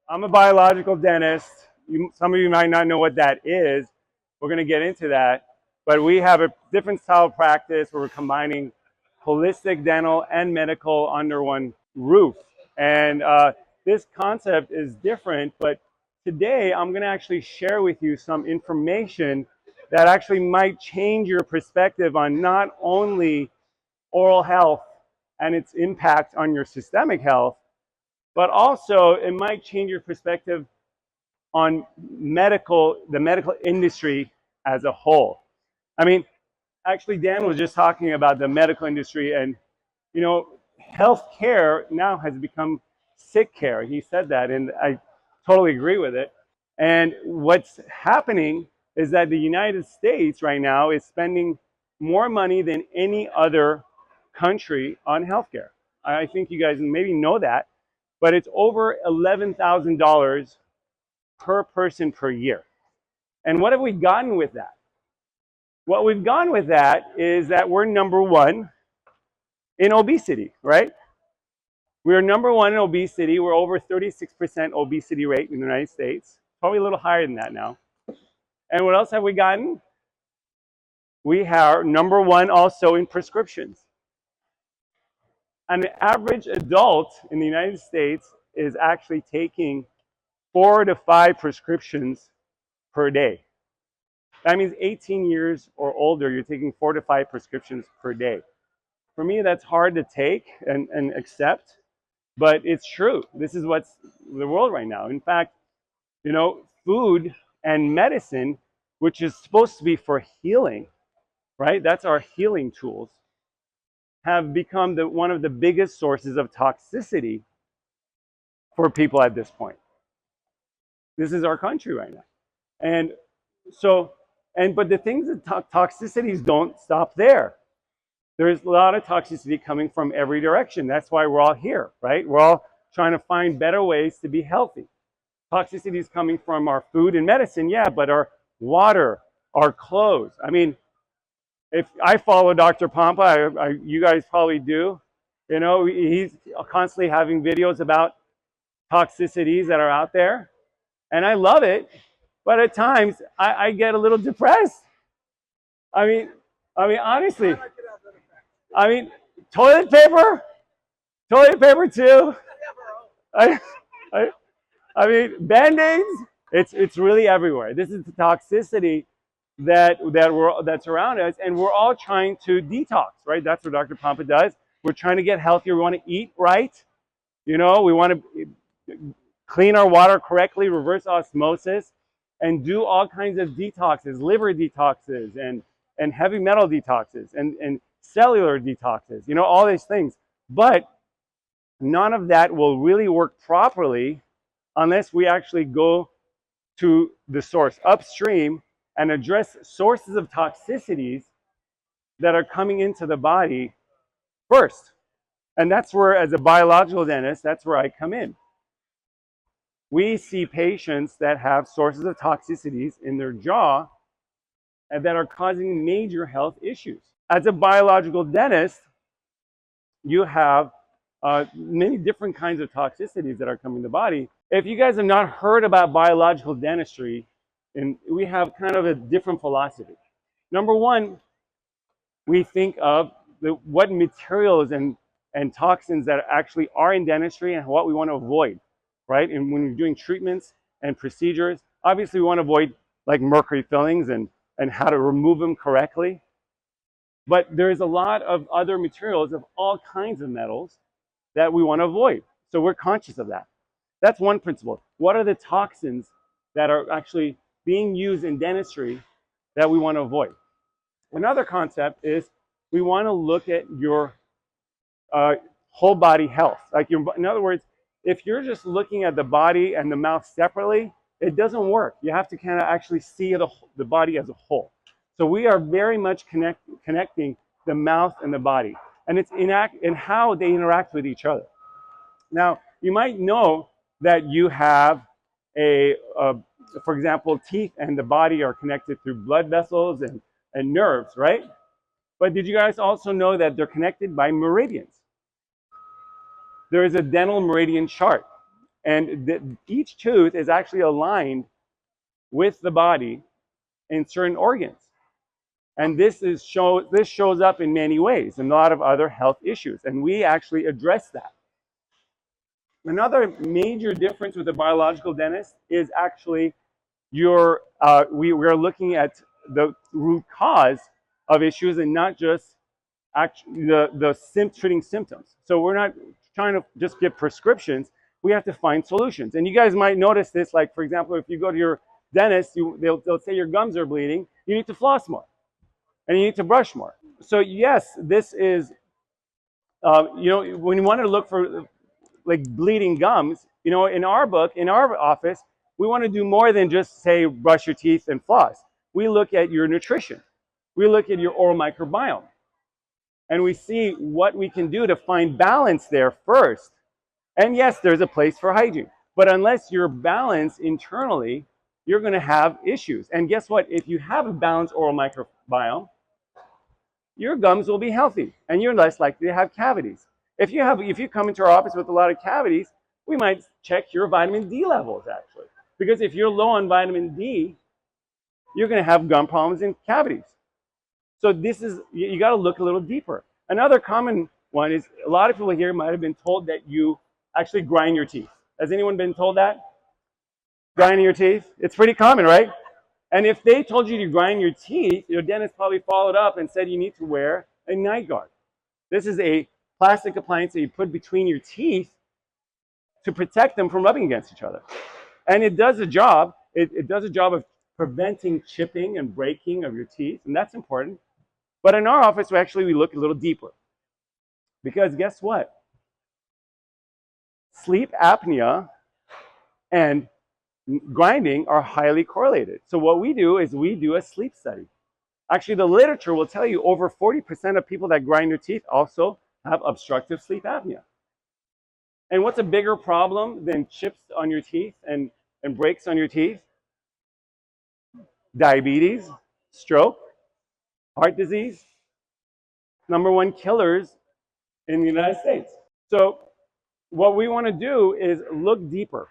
I'm a biological dentist. Some of you might not know what that is. We're going to get into that. But we have a different style of practice where we're combining holistic dental and medical under one roof. And this concept is different, but today I'm going to actually share with you some information that actually might change your perspective on not only oral health and its impact on your systemic health, but also it might change your perspective on the medical industry as a whole. I mean, actually, Dan was just talking about the medical industry, and you know, healthcare now has become sick care. He said that, and I totally agree with it. And what's happening is that the United States right now is spending more money than any other country on healthcare. I think you guys maybe know that, but it's over $11,000 per person per year. And what have we gotten with that? What we've gone with that is that we're number one in obesity, right? We're number one in obesity. We're over 36% obesity rate in the United States. Probably a little higher than that now. And what else have we gotten? We are number one also in prescriptions. An average adult in the United States is actually taking 4 to 5 prescriptions per day. That means 18 years or older, you're taking 4 to 5 prescriptions per day. For me, that's hard to take and accept, but it's true. This is what's the world right now. In fact, you know, food and medicine, which is supposed to be for healing, right? That's our healing tools, have become one of the biggest sources of toxicity for people at this point. This is our country right now. And so, but the things that toxicities don't stop there. There's a lot of toxicity coming from every direction. That's why we're all here, right? We're all trying to find better ways to be healthy. Toxicity is coming from our food and medicine, yeah, but our water, our clothes. I mean, if I follow Dr. Pompa, you guys probably do. You know, he's constantly having videos about toxicities that are out there, and I love it. But at times, I get a little depressed. I mean, honestly. I mean, toilet paper too. I, I, I mean, Band-Aids. It's really everywhere. This is the toxicity that's around us, and we're all trying to detox, right? That's what Dr. Pompa does. We're trying to get healthier. We want to eat right. You know, we want to clean our water correctly, reverse osmosis, and do all kinds of detoxes, liver detoxes, and heavy metal detoxes, and cellular detoxes. You know, all these things. But none of that will really work properly unless we actually go to the source upstream and address sources of toxicities that are coming into the body first. And that's where, as a biological dentist, that's where I come in. We see patients that have sources of toxicities in their jaw and that are causing major health issues. As a biological dentist, you have many different kinds of toxicities that are coming to the body. If you guys have not heard about biological dentistry, and we have kind of a different philosophy. Number one, we think of what materials and toxins that actually are in dentistry and what we want to avoid, right? And when you're doing treatments and procedures, obviously we want to avoid like mercury fillings and how to remove them correctly. But there's a lot of other materials of all kinds of metals that we want to avoid. So we're conscious of that. That's one principle. What are the toxins that are actually being used in dentistry that we want to avoid? Another concept is we want to look at your whole body health. Like in other words, if you're just looking at the body and the mouth separately, it doesn't work. You have to kind of actually see the body as a whole. So we are very much connecting the mouth and the body, and it's in how they interact with each other. Now, you might know that you have for example, teeth and the body are connected through blood vessels and nerves, right? But did you guys also know that they're connected by meridians? There is a dental meridian chart. And each tooth is actually aligned with the body in certain organs. And this shows up in many ways, in a lot of other health issues. And we actually address that. Another major difference with a biological dentist is actually we're looking at the root cause of issues and not just treating symptoms. So we're not trying to just give prescriptions. We have to find solutions. And you guys might notice this, like, for example, if you go to your dentist, they'll say your gums are bleeding. You need to floss more, and you need to brush more. So yes, this is, when you want to look for like bleeding gums, in our book, in our office, we want to do more than just say brush your teeth and floss. We look at your nutrition. We look at your oral microbiome. And we see what we can do to find balance there first. And yes, there's a place for hygiene. But unless you're balanced internally, you're going to have issues. And guess what? If you have a balanced oral microbiome, your gums will be healthy and you're less likely to have cavities. If you come into our office with a lot of cavities, we might check your vitamin D levels actually. Because if you're low on vitamin D, you're going to have gum problems and cavities. So you got to look a little deeper. Another common one is a lot of people here might have been told that you actually grind your teeth. Has anyone been told that? Grinding your teeth? It's pretty common, right? And if they told you to grind your teeth, your dentist probably followed up and said you need to wear a night guard. This is a plastic appliance that you put between your teeth to protect them from rubbing against each other. And it does a job. It does a job of preventing chipping and breaking of your teeth, and that's important. But in our office, we look a little deeper. Because guess what? Sleep apnea and grinding are highly correlated. So what we do is we do a sleep study. Actually, the literature will tell you over 40% of people that grind their teeth also have obstructive sleep apnea. And what's a bigger problem than chips on your teeth and breaks on your teeth? Diabetes, stroke, heart disease, #1 killers in the United States. So what we want to do is look deeper.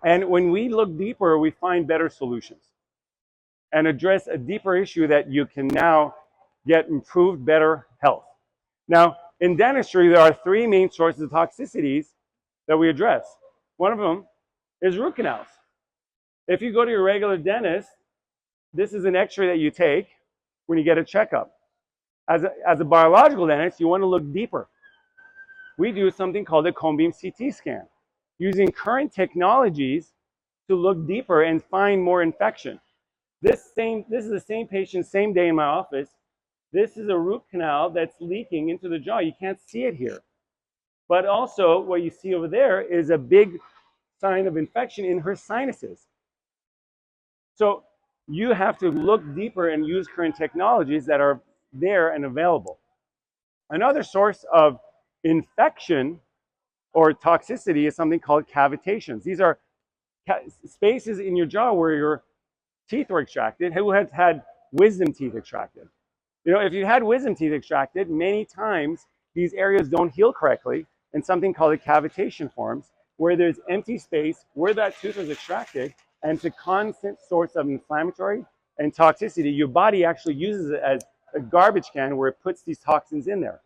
And when we look deeper, we find better solutions and address a deeper issue that you can now get improved, better health. Now, in dentistry, there are 3 main sources of toxicities that we address. One of them is root canals. If you go to your regular dentist, this is an x-ray that you take when you get a checkup. As a biological dentist, you want to look deeper. We do something called a cone beam CT scan, using current technologies to look deeper and find more infection. This is the same patient, same day in my office. This is a root canal that's leaking into the jaw. You can't see it here. But also, what you see over there is a big sign of infection in her sinuses. So you have to look deeper and use current technologies that are there and available. Another source of infection or toxicity is something called cavitations. These are spaces in your jaw where your teeth were extracted. Who has had wisdom teeth extracted? If you had wisdom teeth extracted, many times these areas don't heal correctly, and something called a cavitation forms, where there's empty space where that tooth was extracted, and it's a constant source of inflammatory and toxicity. Your body actually uses it as a garbage can where it puts these toxins in there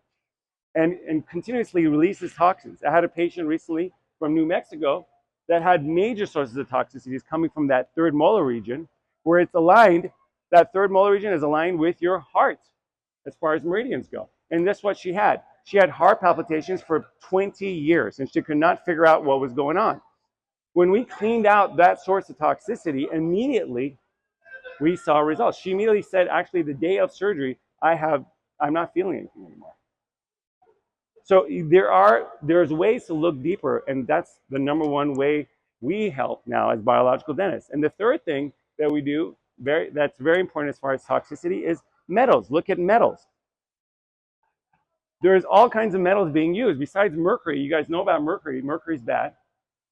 and continuously releases toxins. I had a patient recently from New Mexico that had major sources of toxicities coming from that third molar region, where it's aligned, that third molar region is aligned with your heart as far as meridians go. And that's what she had. She had heart palpitations for 20 years, and she could not figure out what was going on. When we cleaned out that source of toxicity, immediately we saw results. She immediately said, actually, the day of surgery, I'm not feeling anything anymore. So there's ways to look deeper, and that's the #1 way we help now as biological dentists. And the third thing that we do, that's very important as far as toxicity, is metals. Look at metals. There's all kinds of metals being used. Besides mercury, you guys know about mercury. Mercury's bad.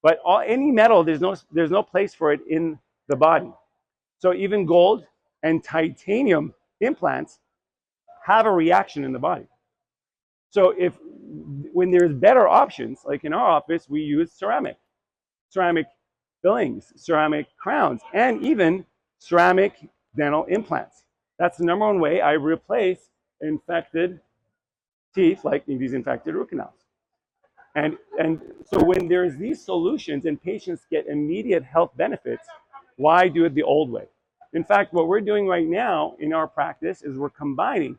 But any metal, there's no place for it in the body. So even gold and titanium implants have a reaction in the body. So when there's better options, like in our office, we use ceramic. ceramic fillings, ceramic crowns, and even ceramic dental implants. That's the number one way I replace infected teeth, like these infected root canals. And so when there's these solutions and patients get immediate health benefits, why do it the old way? In fact, what we're doing right now in our practice is we're combining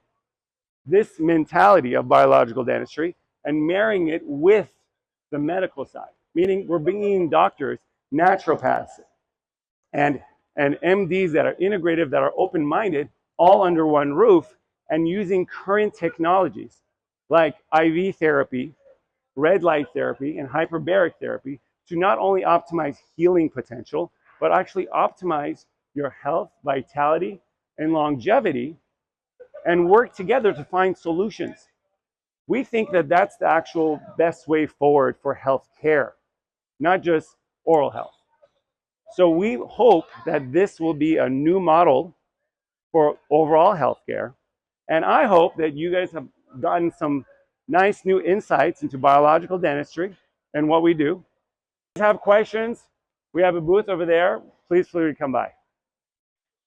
this mentality of biological dentistry and marrying it with the medical side, meaning we're bringing in doctors, naturopaths, and, and MDs that are integrative, that are open-minded, all under one roof, and using current technologies like IV therapy, red light therapy, and hyperbaric therapy to not only optimize healing potential, but actually optimize your health, vitality, and longevity, and work together to find solutions. We think that that's the actual best way forward for health care, not just oral health. So we hope that this will be a new model for overall healthcare. And I hope that you guys have gotten some nice new insights into biological dentistry and what we do. If you have questions, we have a booth over there. Please feel free to come by.